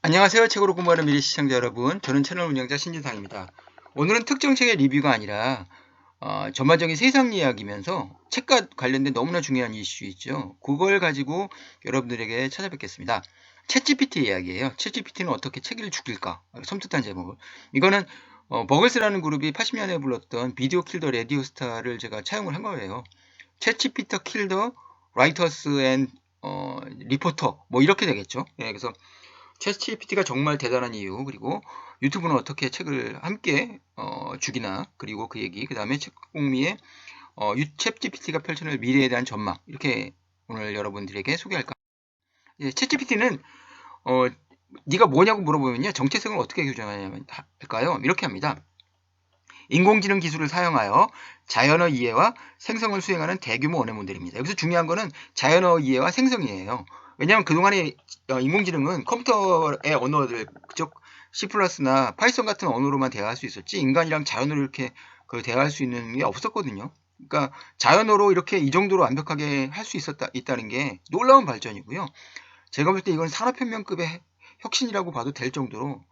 안녕하세요. 책으로 공부하는 미래 시청자 여러분. 저는 채널 운영자 신진상입니다. 오늘은 특정 책의 리뷰가 아니라 전반적인 세상 이야기면서 책과 관련된 너무나 중요한 이슈 있죠. 그걸 가지고 여러분들에게 찾아뵙겠습니다. 챗GPT 이야기예요. 챗GPT는 어떻게 책을 죽일까? 섬뜩한 제목을. 이거는 버글스라는 그룹이 80년에 불렀던 비디오 킬더 레디오 스타를 제가 차용을 한 거예요. 챗GPT 킬더 라이터스 앤 리포터 뭐 이렇게 되겠죠. 예, 그래서 챗GPT가 정말 대단한 이유, 그리고 유튜브는 어떻게 책을 함께 죽이나, 그리고 그 얘기, 그 다음에 책공미의 챗GPT가 펼쳐낼 미래에 대한 전망, 이렇게 오늘 여러분들에게 소개할까. 예, 챗GPT는 네가 뭐냐고 물어보면요, 정체성을 어떻게 규정하냐면 할까요? 이렇게 합니다. 인공지능 기술을 사용하여 자연어 이해와 생성을 수행하는 대규모 언어 모델입니다. 여기서 중요한 거는 자연어 이해와 생성이에요. 왜냐하면 그동안에 인공지능은 컴퓨터의 언어들, 그쪽 C++나 파이썬 같은 언어로만 대화할 수 있었지, 인간이랑 자연어로 이렇게 대화할 수 있는 게 없었거든요. 그러니까 자연어로 이렇게 이 정도로 완벽하게 할 수 있다는 게 놀라운 발전이고요. 제가 볼 때 이건 산업혁명급의 혁신이라고 봐도 될 정도로,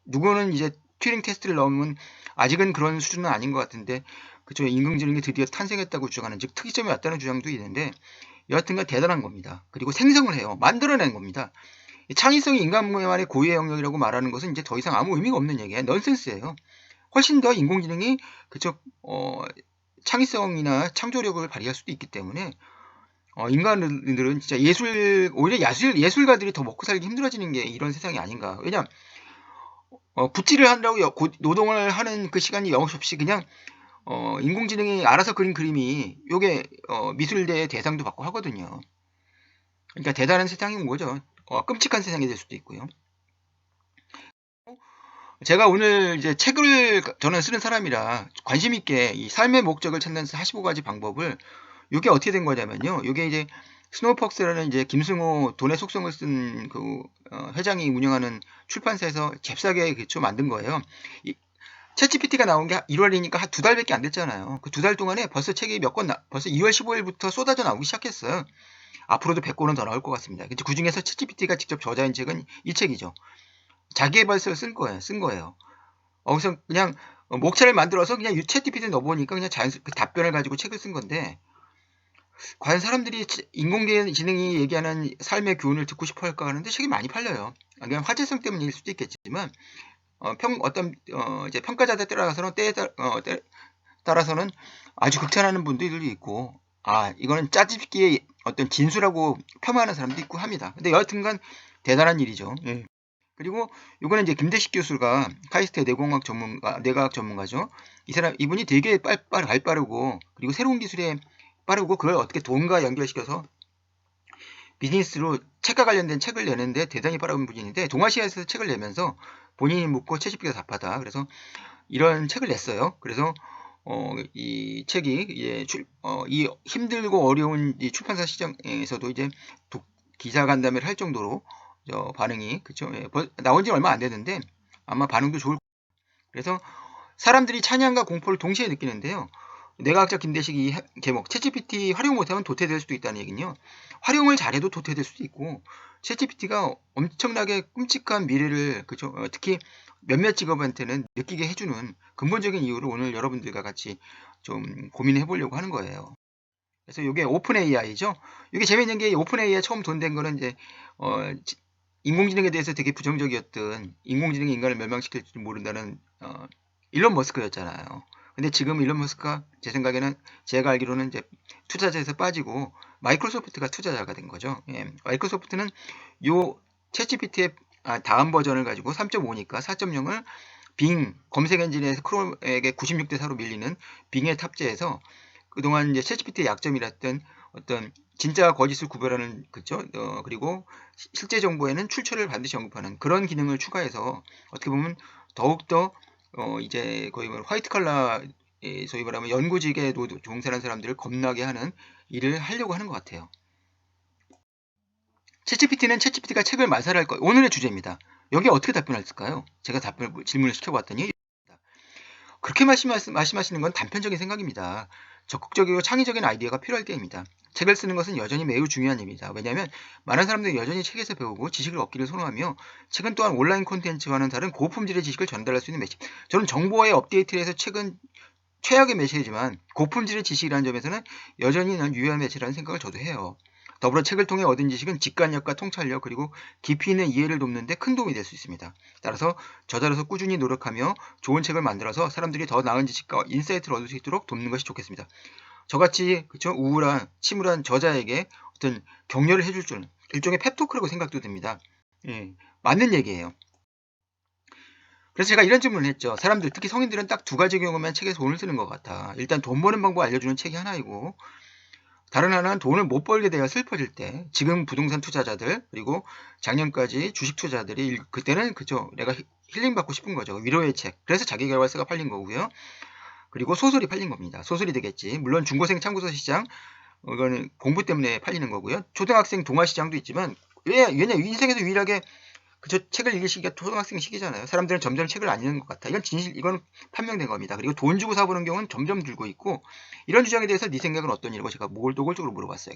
누구는 이제 튜링 테스트를 넣으면 아직은 그런 수준은 아닌 것 같은데, 그쵸, 인공지능이 드디어 탄생했다고 주장하는, 즉 특이점이 왔다는 주장도 있는데, 여하튼간 대단한 겁니다. 그리고 생성을 해요. 만들어낸 겁니다. 창의성이 인간만의 고유의 영역이라고 말하는 것은 이제 더 이상 아무 의미가 없는 얘기예요. 넌센스예요. 훨씬 더 인공지능이 그쵸, 창의성이나 창조력을 발휘할 수도 있기 때문에 인간들은 진짜 오히려 예술가들이 더 먹고 살기 힘들어지는 게 이런 세상이 아닌가. 왜냐, 붓질을 한다고 노동을 하는 그 시간이 영없이 그냥 인공지능이 알아서 그린 그림이 요게 미술대의 대상도 받고 하거든요. 그러니까 대단한 세상이 온 거죠. 끔찍한 세상이 될 수도 있고요. 제가 오늘 이제 책을 저는 쓰는 사람이라 관심 있게 이 삶의 목적을 찾는 45가지 방법을, 요게 어떻게 된 거냐면요. 요게 이제 스노우폭스라는 이제 김승호 돈의 속성을 쓴 그 회장이 운영하는 출판사에서 잽싸게 그쵸 만든 거예요. 이 챗GPT가 나온 게 1월이니까 한 2달밖에 안 됐잖아요. 그 2달 동안에 벌써 책이 벌써 2월 15일부터 쏟아져 나오기 시작했어요. 앞으로도 100권은 더 나올 것 같습니다. 그 중에서 챗GPT가 직접 저자인 책은 이 책이죠. 자기계발서를 쓴 거예요. 그래서 그냥 목차를 만들어서 그냥 챗GPT에 넣어보니까 그냥 그 답변을 가지고 책을 쓴 건데, 과연 사람들이 인공지능이 얘기하는 삶의 교훈을 듣고 싶어 할까 하는데 책이 많이 팔려요. 그냥 화제성 때문일 수도 있겠지만, 이제 평가자들 따라서는 아주 극찬하는 분들이 있고, 이거는 짜집기의 어떤 진수라고 폄하하는 사람도 있고 합니다. 근데 여하튼간 대단한 일이죠. 예. 그리고 이거는 이제 김대식 교수가 카이스트의 뇌과학 전문가죠. 이분이 되게 빠르고, 그리고 새로운 기술에 빠르고, 그걸 어떻게 돈과 연결시켜서 비즈니스로 책과 관련된 책을 내는데 대단히 빠른 분인데, 동아시아에서 책을 내면서 본인이 묻고 채집기가 답하다. 그래서 이런 책을 냈어요. 그래서 이 책이 이 힘들고 어려운 이 출판사 시장에서도 이제 기자 간담회를 할 정도로 반응이, 그쵸? 예, 나온 지 얼마 안 됐는데 아마 반응도 좋을 거예요. 그래서 사람들이 찬양과 공포를 동시에 느끼는데요. 뇌과학자 김대식이 제목 챗GPT 활용 못하면 도태될 수도 있다는 얘기는요. 활용을 잘해도 도태될 수도 있고, 챗GPT가 엄청나게 끔찍한 미래를, 그죠? 특히 몇몇 직업한테는 느끼게 해주는 근본적인 이유를 오늘 여러분들과 같이 좀 고민해 보려고 하는 거예요. 그래서 이게 오픈 AI죠. 이게 재밌는 게, 오픈 AI 처음 돈 된 거는 이제 인공지능에 대해서 되게 부정적이었던, 인공지능이 인간을 멸망시킬지 모른다는 일론 머스크였잖아요. 근데 지금 일론 머스크가 제 생각에는, 제가 알기로는 이제 투자자에서 빠지고 마이크로소프트가 투자자가 된 거죠. 예, 마이크로소프트는 요 챗GPT의 다음 버전을 가지고 3.5니까 4.0을 빙 검색 엔진에서 크롬에게 96대 4로 밀리는 빙에 탑재해서, 그동안 이제 챗GPT의 약점이랬던 어떤 진짜와 거짓을 구별하는, 그죠? 그리고 실제 정보에는 출처를 반드시 언급하는 그런 기능을 추가해서, 어떻게 보면 더욱더 이제 거의 뭐 화이트 칼라, 소위 말하면 연구직에 종사하는 사람들을 겁나게 하는 일을 하려고 하는 것 같아요. 챗GPT는 챗GPT가 책을 말살할 것, 오늘의 주제입니다. 여기에 어떻게 답변할까요? 제가 질문을 시켜봤더니, 그렇게 말씀하시는 건 단편적인 생각입니다. 적극적이고 창의적인 아이디어가 필요할 때입니다. 책을 쓰는 것은 여전히 매우 중요한 일입니다. 왜냐하면 많은 사람들이 여전히 책에서 배우고 지식을 얻기를 선호하며 책은 또한 온라인 콘텐츠와는 다른 고품질의 지식을 전달할 수 있는 매체. 저는 정보와의 업데이트를 해서 책은 최악의 매체이지만 고품질의 지식이라는 점에서는 여전히 유효한 매체라는 생각을 저도 해요. 더불어 책을 통해 얻은 지식은 직관력과 통찰력 그리고 깊이 있는 이해를 돕는 데 큰 도움이 될 수 있습니다. 따라서 저자로서 꾸준히 노력하며 좋은 책을 만들어서 사람들이 더 나은 지식과 인사이트를 얻을 수 있도록 돕는 것이 좋겠습니다. 저같이 그쵸? 우울한 침울한 저자에게 어떤 격려를 해줄 줄 일종의 펩토크라고 생각도 듭니다. 예, 맞는 얘기예요. 그래서 제가 이런 질문을 했죠. 사람들 특히 성인들은 딱 두 가지 경우만 책에서 돈을 쓰는 것 같아. 일단 돈 버는 방법 알려주는 책이 하나이고 다른 하나는 돈을 못 벌게 되어 슬퍼질 때 지금 부동산 투자자들 그리고 작년까지 주식 투자들이 그때는 그쵸 내가 힐링 받고 싶은 거죠. 위로의 책. 그래서 자기계발서가 팔린 거고요. 그리고 소설이 팔린 겁니다. 소설이 되겠지. 물론 중고생 참고서 시장 이거는 공부 때문에 팔리는 거고요. 초등학생 동화 시장도 있지만 왜냐 인생에서 유일하게 그저 책을 읽을 시기가 초등학생 시기잖아요. 사람들은 점점 책을 안 읽는 것 같아. 이건 진실, 이건 판명된 겁니다. 그리고 돈 주고 사보는 경우는 점점 줄고 있고 이런 주장에 대해서 네 생각은 어떠냐고 제가 노골적으로 물어봤어요.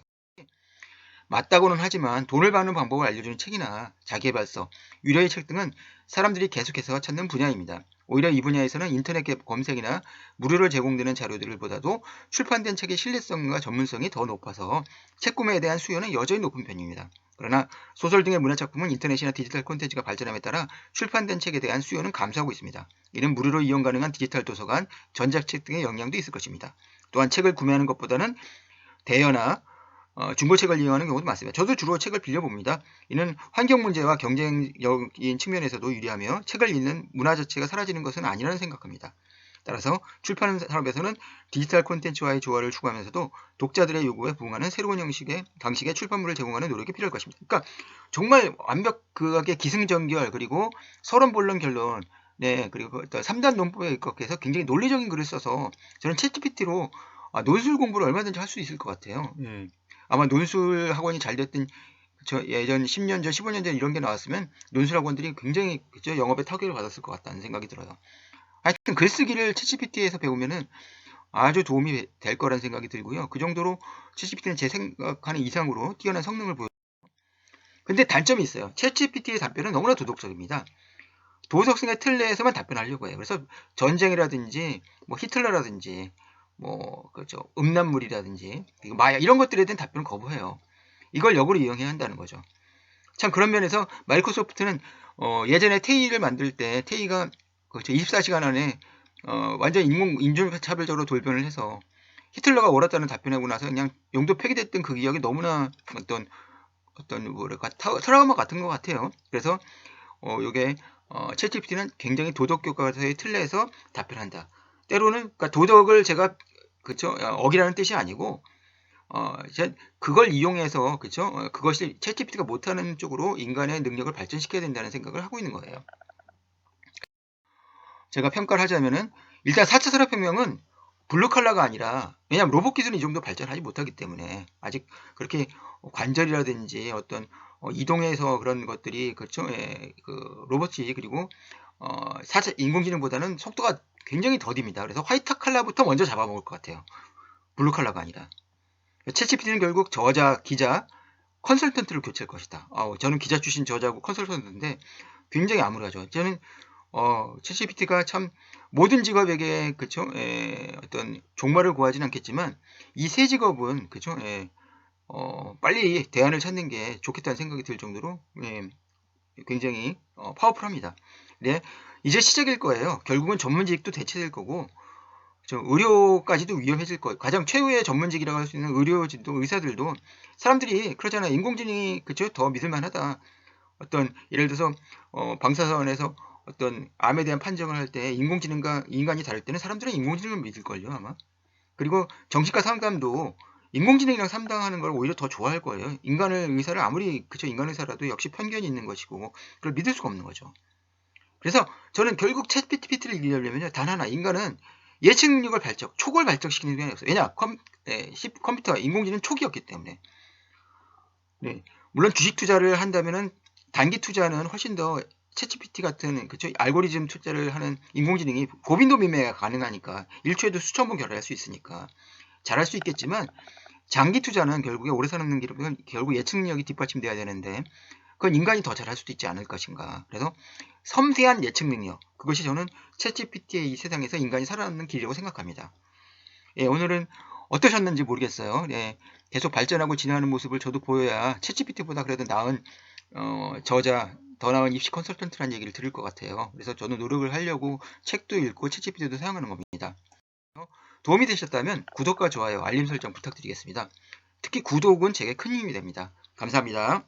맞다고는 하지만 돈을 받는 방법을 알려주는 책이나 자기계발서, 위로의 책 등은 사람들이 계속해서 찾는 분야입니다. 오히려 이 분야에서는 인터넷 검색이나 무료로 제공되는 자료들 보다도 출판된 책의 신뢰성과 전문성이 더 높아서 책 구매에 대한 수요는 여전히 높은 편입니다. 그러나 소설 등의 문화작품은 인터넷이나 디지털 콘텐츠가 발전함에 따라 출판된 책에 대한 수요는 감소하고 있습니다. 이는 무료로 이용 가능한 디지털 도서관, 전자책 등의 영향도 있을 것입니다. 또한 책을 구매하는 것보다는 대여나 중고책을 이용하는 경우도 많습니다. 저도 주로 책을 빌려봅니다. 이는 환경 문제와 경쟁적인 측면에서도 유리하며 책을 읽는 문화 자체가 사라지는 것은 아니라는 생각합니다. 따라서 출판 산업에서는 디지털 콘텐츠와의 조화를 추구하면서도 독자들의 요구에 부응하는 새로운 방식의 출판물을 제공하는 노력이 필요할 것입니다. 그러니까 정말 완벽하게 기승전결 그리고 서론본론 결론 네 그리고 3단 논법에 입각해서 굉장히 논리적인 글을 써서 저는 챗GPT로 논술 공부를 얼마든지 할 수 있을 것 같아요. 아마 논술 학원이 잘 됐던 예전 10년 전, 15년 전 이런 게 나왔으면 논술 학원들이 굉장히 그쵸, 영업에 타격을 받았을 것 같다는 생각이 들어요. 하여튼 글쓰기를 챗GPT에서 배우면은 아주 도움이 될 거라는 생각이 들고요. 그 정도로 챗GPT는 제 생각하는 이상으로 뛰어난 성능을 보여요. 근데 단점이 있어요. 챗GPT의 답변은 너무나 도덕적입니다. 도덕성의 틀 내에서만 답변하려고 해요. 그래서 전쟁이라든지 뭐 히틀러라든지 뭐 그렇죠 음란물이라든지 마약 이런 것들에 대한 답변을 거부해요. 이걸 역으로 이용해야 한다는 거죠. 참 그런 면에서 마이크로소프트는 예전에 테이를 만들 때 테이가 그렇죠 24시간 안에 완전 인종차별적으로 돌변을 해서 히틀러가 옳았다는 답변하고 나서 그냥 용도 폐기됐던 그 기억이 너무나 어떤 뭐랄까 트라우마 같은 것 같아요. 그래서 요게 챗GPT는 굉장히 도덕 교과서의 틀 내에서 답변한다. 때로는 그러니까 도덕을 제가 그쵸 어기라는 뜻이 아니고 그걸 이용해서 그쵸 그것이 챗GPT가 못하는 쪽으로 인간의 능력을 발전시켜야 된다는 생각을 하고 있는 거예요. 제가 평가를 하자면은 일단 4차 산업혁명은 블루칼라가 아니라 왜냐하면 로봇 기술이 이 정도 발전하지 못하기 때문에 아직 그렇게 관절이라든지 어떤 이동해서 그런 것들이 그렇죠 그 로봇이 그리고 4차 인공지능보다는 속도가 굉장히 더딥니다. 그래서 화이트 칼라부터 먼저 잡아먹을 것 같아요. 블루 칼라가 아니라. 챗GPT는 결국 저자, 기자, 컨설턴트를 교체할 것이다. 저는 기자 출신 저자고 컨설턴트인데 굉장히 암울하죠. 저는 챗GPT가 참 모든 직업에게 그쵸 어떤 종말을 구하진 않겠지만 이 세 직업은 그쵸 빨리 대안을 찾는 게 좋겠다는 생각이 들 정도로 굉장히 파워풀합니다. 네, 이제 시작일 거예요. 결국은 전문직도 대체될 거고 의료까지도 위험해질 거예요. 가장 최후의 전문직이라고 할 수 있는 의료진도 의사들도 사람들이 그러잖아요. 인공지능이 그쵸 더 믿을만하다. 어떤 예를 들어서 방사선에서 어떤 암에 대한 판정을 할 때 인공지능과 인간이 다를 때는 사람들은 인공지능을 믿을걸요 아마. 그리고 정신과 상담도 인공지능이랑 상담하는 걸 오히려 더 좋아할 거예요. 인간을 의사를 아무리 그쵸 인간 의사라도 역시 편견이 있는 것이고 그걸 믿을 수가 없는 거죠. 그래서 저는 결국 챗GPT를 이기려면요 단 하나 인간은 예측 능력을 촉을 발전시키는 게 없어요. 왜냐 컴퓨터 인공지능 초기였기 때문에. 네. 물론 주식 투자를 한다면은 단기 투자는 훨씬 더 챗GPT 같은 그쵸 알고리즘 투자를 하는 인공지능이 고빈도 미매가 가능하니까 1초에도 수천 번 결합할 수 있으니까 잘할 수 있겠지만 장기 투자는 결국에 오래 사는 길은 결국 예측 능력이 뒷받침돼야 되는데 그건 인간이 더 잘할 수도 있지 않을 것인가. 그래서 섬세한 예측 능력, 그것이 저는 챗GPT의 이 세상에서 인간이 살아남는 길이라고 생각합니다. 예, 오늘은 어떠셨는지 모르겠어요. 예, 계속 발전하고 진화하는 모습을 저도 보여야 챗GPT보다 그래도 나은 저자, 더 나은 입시 컨설턴트라는 얘기를 들을 것 같아요. 그래서 저는 노력을 하려고 책도 읽고 챗GPT도 사용하는 겁니다. 도움이 되셨다면 구독과 좋아요, 알림 설정 부탁드리겠습니다. 특히 구독은 제게 큰 힘이 됩니다. 감사합니다.